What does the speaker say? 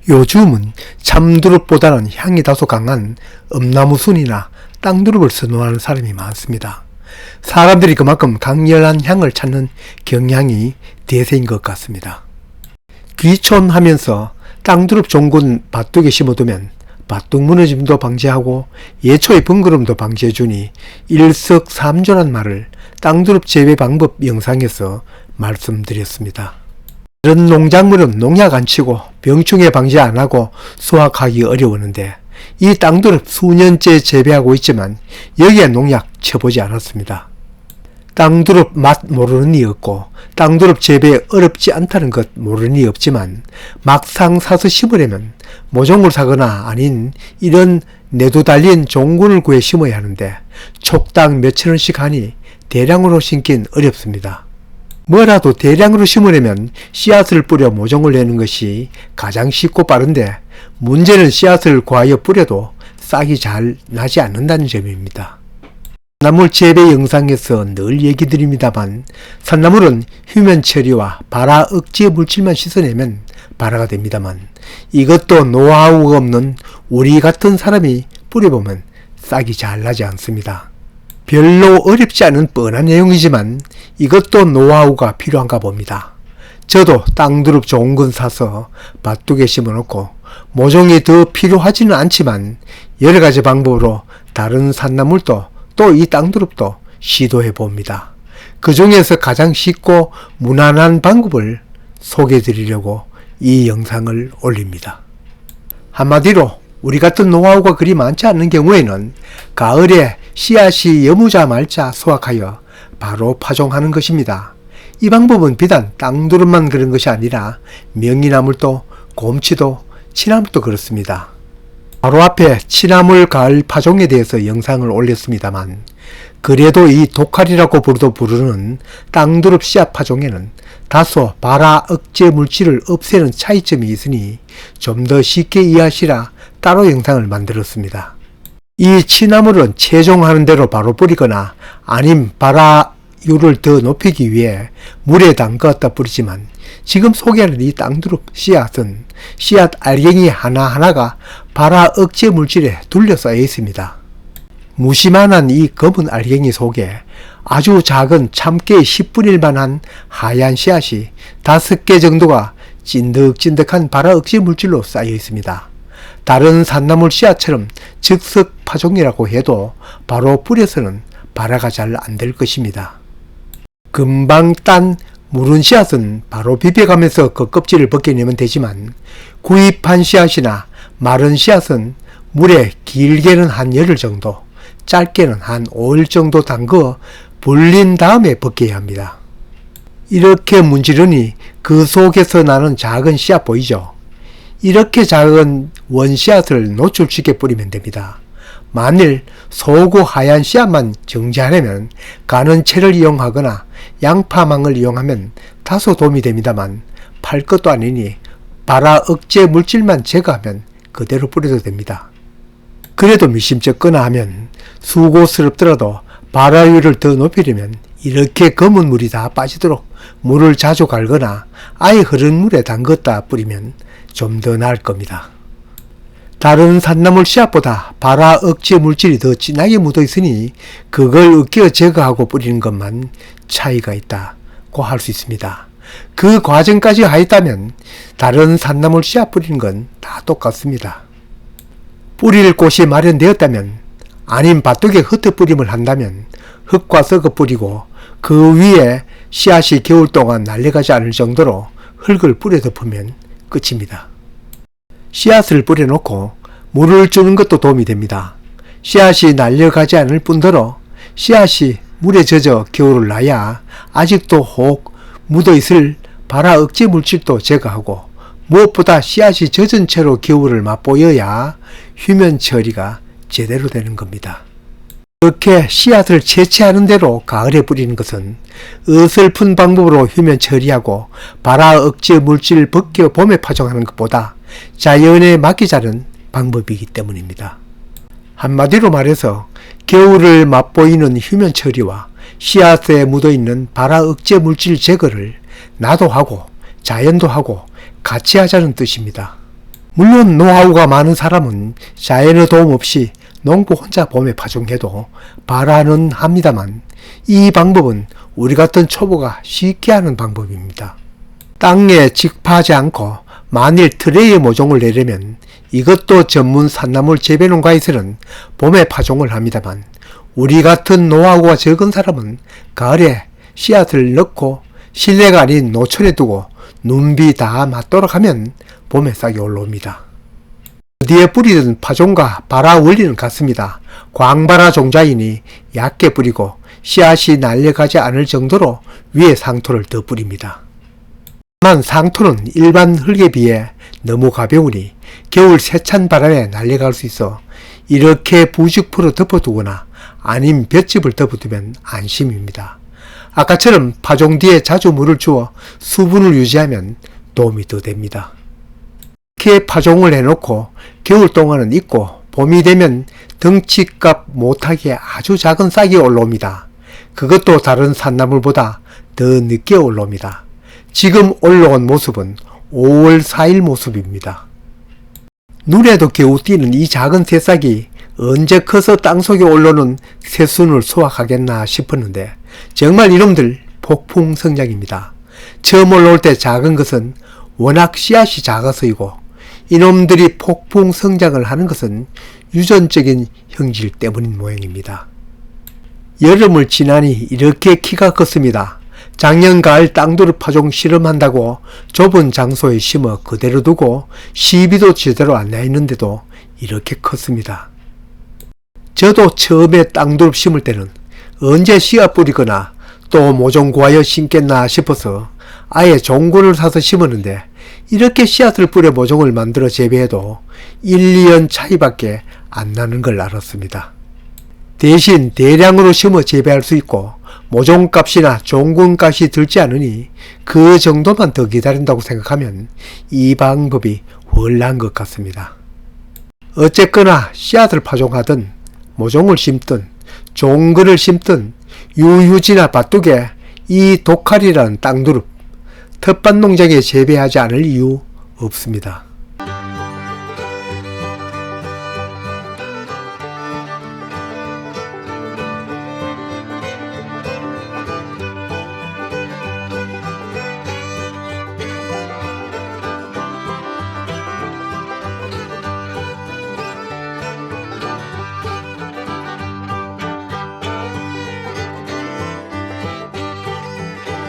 요즘은 참두릅보다는 향이 다소 강한 엄나무순이나 땅두릅을 선호하는 사람이 많습니다. 사람들이 그만큼 강렬한 향을 찾는 경향이 대세인 것 같습니다. 귀촌하면서 땅두릅 종군 밭둑에 심어두면 밭둑 무너짐도 방지하고 예초의 번거로움도 방지해주니 일석삼조란 말을 땅두릅 재배 방법 영상에서 말씀드렸습니다. 다른 농작물은 농약 안 치고 병충해 방지 안 하고 수확하기 어려웠는데 이 땅두릅 수년째 재배하고 있지만 여기에 농약 쳐보지 않았습니다. 땅두릅 맛 모르는 이 없고 땅두릅 재배 어렵지 않다는 것 모르는 이 없지만 막상 사서 심으려면 모종을 사거나 아닌 이런 내도 달린 종군을 구해 심어야 하는데 촉당 몇천원씩 하니 대량으로 심긴 어렵습니다. 뭐라도 대량으로 심으려면 씨앗을 뿌려 모종을 내는 것이 가장 쉽고 빠른데 문제는 씨앗을 과하여 뿌려도 싹이 잘 나지 않는다는 점입니다. 산나물 재배 영상에서 늘 얘기 드립니다만 산나물은 휴면 처리와 발화 억제 물질만 씻어내면 발화가 됩니다만 이것도 노하우가 없는 우리 같은 사람이 뿌려보면 싹이 잘 나지 않습니다. 별로 어렵지 않은 뻔한 내용이지만 이것도 노하우가 필요한가 봅니다. 저도 땅두릅 좋은 건 사서 밭둑에 심어놓고 모종이 더 필요하지는 않지만 여러가지 방법으로 다른 산나물도 또 이 땅두릅도 시도해 봅니다. 그 중에서 가장 쉽고 무난한 방법을 소개해 드리려고 이 영상을 올립니다. 한마디로 우리 같은 노하우가 그리 많지 않은 경우에는 가을에 씨앗이 여무자마자 수확하여 바로 파종하는 것입니다. 이 방법은 비단 땅두릅만 그런 것이 아니라 명이나물도 곰치도 치나물도 그렇습니다. 바로 앞에 치나물 가을 파종에 대해서 영상을 올렸습니다만 그래도 이 독칼이라고 부르는 땅두릅 씨앗 파종에는 다소 발화 억제 물질을 없애는 차이점이 있으니 좀 더 쉽게 이해하시라 따로 영상을 만들었습니다. 이 치나물은 채종하는 대로 바로 뿌리거나 아님 발화율을 더 높이기 위해 물에 담갔다 뿌리지만 지금 소개하는 이 땅두릅 씨앗은 씨앗 알갱이 하나하나가 발화 억제 물질에 둘러싸여 있습니다. 무심한한 이 검은 알갱이 속에 아주 작은 참깨의 10분의 1만한 하얀 씨앗이 5개 정도가 찐득찐득한 발화 억제 물질로 쌓여 있습니다. 다른 산나물 씨앗처럼 즉석 파종이라고 해도 바로 뿌려서는 발화가 잘 안 될 것입니다. 금방 딴 무른 씨앗은 바로 비벼가면서 그 껍질을 벗겨내면 되지만 구입한 씨앗이나 마른 씨앗은 물에 길게는 한 열흘 정도, 짧게는 한 5일 정도 담궈 불린 다음에 벗겨야 합니다. 이렇게 문지르니 그 속에서 나는 작은 씨앗 보이죠? 이렇게 작은 원씨앗을 노출시켜 뿌리면 됩니다. 만일 소고 하얀 씨앗만 정지하려면 가는 채를 이용하거나 양파망을 이용하면 다소 도움이 됩니다만 팔 것도 아니니 발화 억제 물질만 제거하면 그대로 뿌려도 됩니다. 그래도 미심쩍거나 하면 수고스럽더라도 발화율을 더 높이려면 이렇게 검은 물이 다 빠지도록 물을 자주 갈거나 아예 흐른 물에 담갔다 뿌리면 좀 더 나을 겁니다. 다른 산나물 씨앗보다 발화 억제 물질이 더 진하게 묻어 있으니 그걸 으깨어 제거하고 뿌리는 것만 차이가 있다고 할 수 있습니다. 그 과정까지 하였다면 다른 산나물 씨앗 뿌리는 건 다 똑같습니다. 뿌릴 곳이 마련되었다면 아님 밭둑에 흩어 뿌림을 한다면 흙과 섞어 뿌리고 그 위에 씨앗이 겨울 동안 날려가지 않을 정도로 흙을 뿌려 덮으면 끝입니다. 씨앗을 뿌려놓고 물을 주는 것도 도움이 됩니다. 씨앗이 날려가지 않을 뿐더러 씨앗이 물에 젖어 겨울을 나야 아직도 혹 묻어있을 발화 억제 물질도 제거하고 무엇보다 씨앗이 젖은 채로 겨울을 맛보여야 휴면 처리가 제대로 되는 겁니다. 이렇게 씨앗을 채취하는 대로 가을에 뿌리는 것은 어설픈 방법으로 휴면 처리하고 발화 억제 물질 벗겨 봄에 파종하는 것보다 자연에 맡기자는 방법이기 때문입니다. 한마디로 말해서 겨울을 맛보이는 휴면 처리와 씨앗에 묻어있는 발화 억제 물질 제거를 나도 하고 자연도 하고 같이 하자는 뜻입니다. 물론 노하우가 많은 사람은 자연의 도움 없이 농부 혼자 봄에 파종해도 발화는 합니다만 이 방법은 우리 같은 초보가 쉽게 하는 방법입니다. 땅에 직파하지 않고 만일 트레이에 모종을 내려면 이것도 전문 산나물 재배농가에서는 봄에 파종을 합니다만 우리 같은 노하우가 적은 사람은 가을에 씨앗을 넣고 실내가 아닌 노천에 두고 눈비 다 맞도록 하면 봄에 싹이 올라옵니다. 어디에 뿌리든 파종과 발화 원리는 같습니다. 광발화 종자이니 얕게 뿌리고 씨앗이 날려가지 않을 정도로 위에 상토를 더 뿌립니다. 다만 상토는 일반 흙에 비해 너무 가벼우니 겨울 세찬 바람에 날려갈 수 있어 이렇게 부직포로 덮어두거나 아님 볏짚을 덮어두면 안심입니다. 아까처럼 파종 뒤에 자주 물을 주어 수분을 유지하면 도움이 더 됩니다. 이렇게 파종을 해놓고 겨울 동안은 있고 봄이 되면 덩치값 못하게 아주 작은 싹이 올라옵니다. 그것도 다른 산나물보다 더 늦게 올라옵니다. 지금 올라온 모습은 5월 4일 모습입니다. 눈에도 겨우 띄는 이 작은 새싹이 언제 커서 땅속에 올라오는 새순을 수확하겠나 싶었는데 정말 이놈들 폭풍 성장입니다. 처음 올라올 때 작은 것은 워낙 씨앗이 작아서이고 이놈들이 폭풍 성장을 하는 것은 유전적인 형질 때문인 모양입니다. 여름을 지나니 이렇게 키가 컸습니다. 작년 가을 땅두릅 파종 실험한다고 좁은 장소에 심어 그대로 두고 시비도 제대로 안 나 있는데도 이렇게 컸습니다. 저도 처음에 땅두릅 심을 때는 언제 씨앗 뿌리거나 또 모종 구하여 심겠나 싶어서 아예 종군을 사서 심었는데 이렇게 씨앗을 뿌려 모종을 만들어 재배해도 1, 2년 차이밖에 안 나는 걸 알았습니다. 대신 대량으로 심어 재배할 수 있고 모종값이나 종군값이 들지 않으니 그 정도만 더 기다린다고 생각하면 이 방법이 홀란 것 같습니다. 어쨌거나 씨앗을 파종하든 모종을 심든 종근을 심든 유휴지나 밭둑에 이 독칼이라는 땅두릅 텃밭 농장에 재배하지 않을 이유 없습니다.